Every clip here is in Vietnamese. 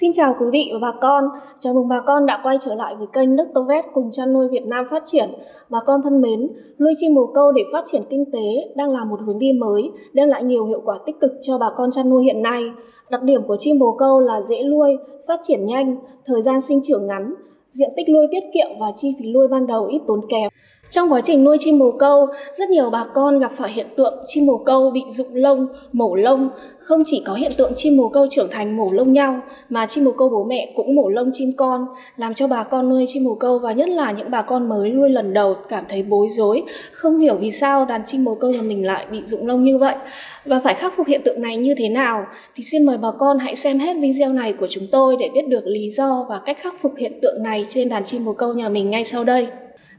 Xin chào quý vị và bà con, chào mừng bà con đã quay trở lại với kênh Dr. Vet cùng chăn nuôi Việt Nam phát triển. Bà con thân mến, nuôi chim bồ câu để phát triển kinh tế đang là một hướng đi mới, đem lại nhiều hiệu quả tích cực cho bà con chăn nuôi hiện nay. Đặc điểm của chim bồ câu là dễ nuôi, phát triển nhanh, thời gian sinh trưởng ngắn, diện tích nuôi tiết kiệm và chi phí nuôi ban đầu ít tốn kém. Trong quá trình nuôi chim bồ câu, rất nhiều bà con gặp phải hiện tượng chim bồ câu bị rụng lông, mổ lông. Không chỉ có hiện tượng chim bồ câu trưởng thành mổ lông nhau, mà chim bồ câu bố mẹ cũng mổ lông chim con, làm cho bà con nuôi chim bồ câu và nhất là những bà con mới nuôi lần đầu cảm thấy bối rối, không hiểu vì sao đàn chim bồ câu nhà mình lại bị rụng lông như vậy. Và phải khắc phục hiện tượng này như thế nào thì xin mời bà con hãy xem hết video này của chúng tôi để biết được lý do và cách khắc phục hiện tượng này trên đàn chim bồ câu nhà mình ngay sau đây.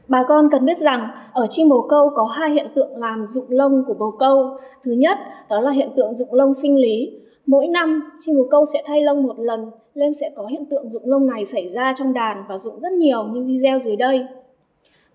Bà con cần biết rằng ở chim bồ câu có hai hiện tượng làm rụng lông của bồ câu. Thứ nhất, đó là hiện tượng rụng lông sinh lý. Mỗi năm, chim bồ câu sẽ thay lông một lần, nên sẽ có hiện tượng rụng lông này xảy ra trong đàn và rụng rất nhiều như video dưới đây.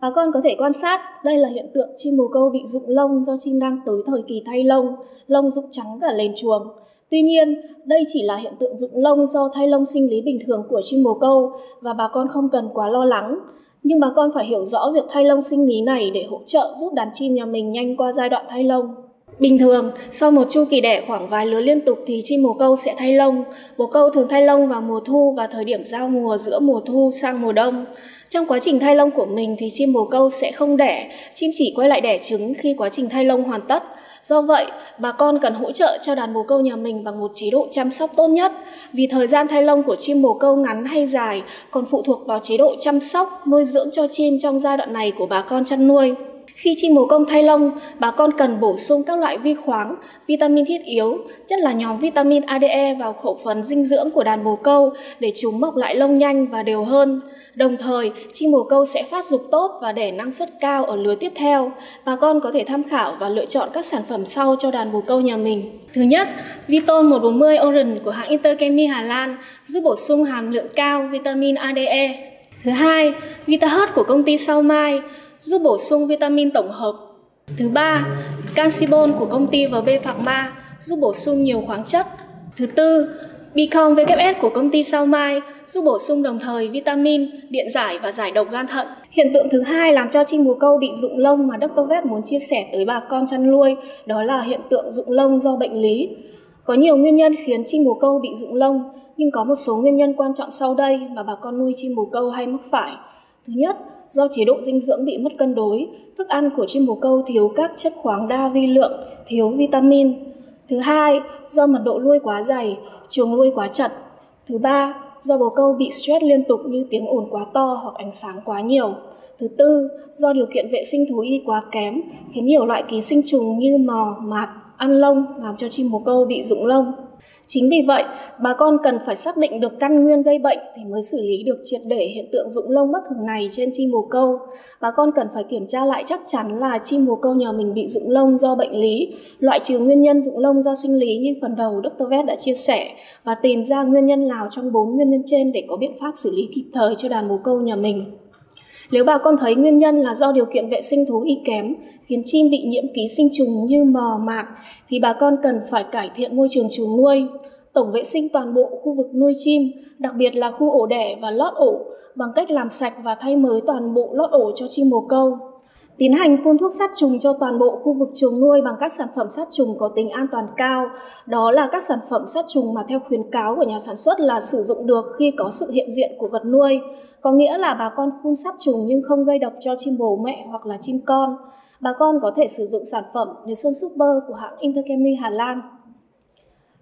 Bà con có thể quan sát, đây là hiện tượng chim bồ câu bị rụng lông do chim đang tới thời kỳ thay lông, lông rụng trắng cả nền chuồng. Tuy nhiên, đây chỉ là hiện tượng rụng lông do thay lông sinh lý bình thường của chim bồ câu và bà con không cần quá lo lắng. Nhưng bà con phải hiểu rõ việc thay lông sinh lý này để hỗ trợ giúp đàn chim nhà mình nhanh qua giai đoạn thay lông. Bình thường, sau một chu kỳ đẻ khoảng vài lứa liên tục thì chim bồ câu sẽ thay lông. Bồ câu thường thay lông vào mùa thu và thời điểm giao mùa giữa mùa thu sang mùa đông. Trong quá trình thay lông của mình thì chim bồ câu sẽ không đẻ, chim chỉ quay lại đẻ trứng khi quá trình thay lông hoàn tất. Do vậy, bà con cần hỗ trợ cho đàn bồ câu nhà mình bằng một chế độ chăm sóc tốt nhất. Vì thời gian thay lông của chim bồ câu ngắn hay dài còn phụ thuộc vào chế độ chăm sóc, nuôi dưỡng cho chim trong giai đoạn này của bà con chăn nuôi. Khi chim bồ câu thay lông, bà con cần bổ sung các loại vi khoáng, vitamin thiết yếu, nhất là nhóm vitamin ADE vào khẩu phần dinh dưỡng của đàn bồ câu để chúng mọc lại lông nhanh và đều hơn. Đồng thời, chim bồ câu sẽ phát dục tốt và đẻ năng suất cao ở lứa tiếp theo. Bà con có thể tham khảo và lựa chọn các sản phẩm sau cho đàn bồ câu nhà mình. Thứ nhất, Viton 140 Orange của hãng Interchemi Hà Lan giúp bổ sung hàm lượng cao vitamin ADE. Thứ hai, VitaHeart của công ty Sao Mai giúp bổ sung vitamin tổng hợp. Thứ ba, Cancibon của công ty VB Pharma giúp bổ sung nhiều khoáng chất. Thứ tư, Bicom VKS của công ty Sao Mai giúp bổ sung đồng thời vitamin, điện giải và giải độc gan thận. Hiện tượng thứ hai làm cho chim bồ câu bị rụng lông mà Dr. Vet muốn chia sẻ tới bà con chăn nuôi, đó là hiện tượng rụng lông do bệnh lý. Có nhiều nguyên nhân khiến chim bồ câu bị rụng lông, nhưng có một số nguyên nhân quan trọng sau đây mà bà con nuôi chim bồ câu hay mắc phải. Thứ nhất, do chế độ dinh dưỡng bị mất cân đối, thức ăn của chim bồ câu thiếu các chất khoáng đa vi lượng, thiếu vitamin. Thứ hai, do mật độ nuôi quá dày, chuồng nuôi quá chật. Thứ ba, do bồ câu bị stress liên tục như tiếng ồn quá to hoặc ánh sáng quá nhiều. Thứ tư, do điều kiện vệ sinh thú y quá kém, khiến nhiều loại ký sinh trùng như mò, mạt, ăn lông làm cho chim bồ câu bị rụng lông. Chính vì vậy, bà con cần phải xác định được căn nguyên gây bệnh thì mới xử lý được triệt để hiện tượng rụng lông bất thường này trên chim bồ câu. Bà con cần phải kiểm tra lại chắc chắn là chim bồ câu nhà mình bị rụng lông do bệnh lý, loại trừ nguyên nhân rụng lông do sinh lý như phần đầu Dr. Vet đã chia sẻ và tìm ra nguyên nhân nào trong 4 nguyên nhân trên để có biện pháp xử lý kịp thời cho đàn bồ câu nhà mình. Nếu bà con thấy nguyên nhân là do điều kiện vệ sinh thú y kém, khiến chim bị nhiễm ký sinh trùng như mò, mạt, thì bà con cần phải cải thiện môi trường chuồng nuôi, tổng vệ sinh toàn bộ khu vực nuôi chim, đặc biệt là khu ổ đẻ và lót ổ, bằng cách làm sạch và thay mới toàn bộ lót ổ cho chim bồ câu. Tiến hành phun thuốc sát trùng cho toàn bộ khu vực chuồng nuôi bằng các sản phẩm sát trùng có tính an toàn cao. Đó là các sản phẩm sát trùng mà theo khuyến cáo của nhà sản xuất là sử dụng được khi có sự hiện diện của vật nuôi. Có nghĩa là bà con phun sát trùng nhưng không gây độc cho chim bồ mẹ hoặc là chim con. Bà con có thể sử dụng sản phẩm Deson Super của hãng Interchemi Hà Lan.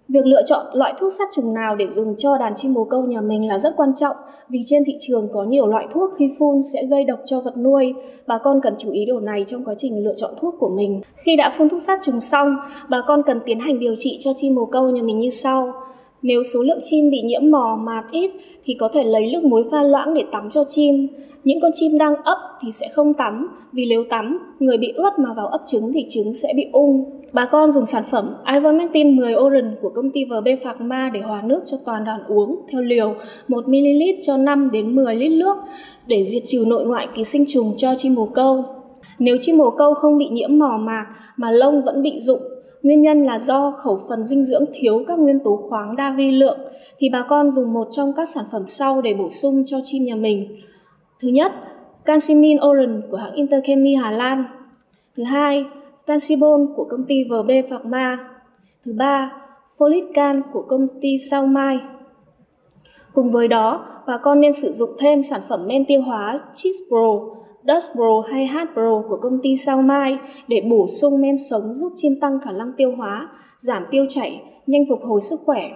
Việc lựa chọn loại thuốc sát trùng nào để dùng cho đàn chim bồ câu nhà mình là rất quan trọng vì trên thị trường có nhiều loại thuốc khi phun sẽ gây độc cho vật nuôi. Bà con cần chú ý điều này trong quá trình lựa chọn thuốc của mình. Khi đã phun thuốc sát trùng xong, bà con cần tiến hành điều trị cho chim bồ câu nhà mình như sau. Nếu số lượng chim bị nhiễm mò, mạt ít thì có thể lấy nước muối pha loãng để tắm cho chim. Những con chim đang ấp thì sẽ không tắm, vì nếu tắm, người bị ướt mà vào ấp trứng thì trứng sẽ bị ung. Bà con dùng sản phẩm Ivermectin 10 Orange của công ty VB Pharma để hòa nước cho toàn đàn uống theo liều 1ml cho 5 đến 10 lít nước để diệt trừ nội ngoại ký sinh trùng cho chim bồ câu. Nếu chim bồ câu không bị nhiễm mò mạt mà lông vẫn bị rụng, Nguyên nhân là do khẩu phần dinh dưỡng thiếu các nguyên tố khoáng đa vi lượng, thì bà con dùng một trong các sản phẩm sau để bổ sung cho chim nhà mình. Thứ nhất, Canximin Orange của hãng Interchemi Hà Lan. Thứ hai, Cancibol của công ty VB Pharma. Thứ ba, Folican của công ty Sao Mai. Cùng với đó, bà con nên sử dụng thêm sản phẩm men tiêu hóa Cheese Pro, Dust Pro hay Heart Pro của công ty Sao Mai để bổ sung men sống giúp chim tăng khả năng tiêu hóa, giảm tiêu chảy, nhanh phục hồi sức khỏe.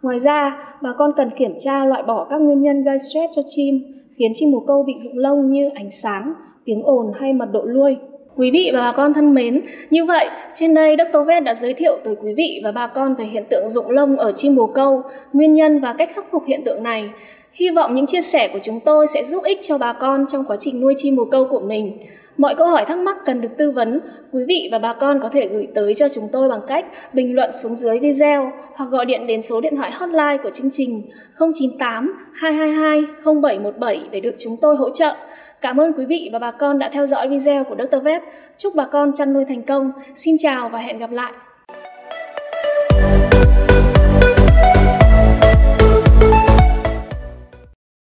Ngoài ra, bà con cần kiểm tra loại bỏ các nguyên nhân gây stress cho chim, khiến chim bồ câu bị rụng lông như ánh sáng, tiếng ồn hay mật độ nuôi. Quý vị và bà con thân mến, như vậy trên đây Dr. Vet đã giới thiệu tới quý vị và bà con về hiện tượng rụng lông ở chim bồ câu, nguyên nhân và cách khắc phục hiện tượng này. Hy vọng những chia sẻ của chúng tôi sẽ giúp ích cho bà con trong quá trình nuôi chim bồ câu của mình. Mọi câu hỏi thắc mắc cần được tư vấn, quý vị và bà con có thể gửi tới cho chúng tôi bằng cách bình luận xuống dưới video hoặc gọi điện đến số điện thoại hotline của chương trình 098 222 0717 để được chúng tôi hỗ trợ. Cảm ơn quý vị và bà con đã theo dõi video của Dr. Vet. Chúc bà con chăn nuôi thành công. Xin chào và hẹn gặp lại.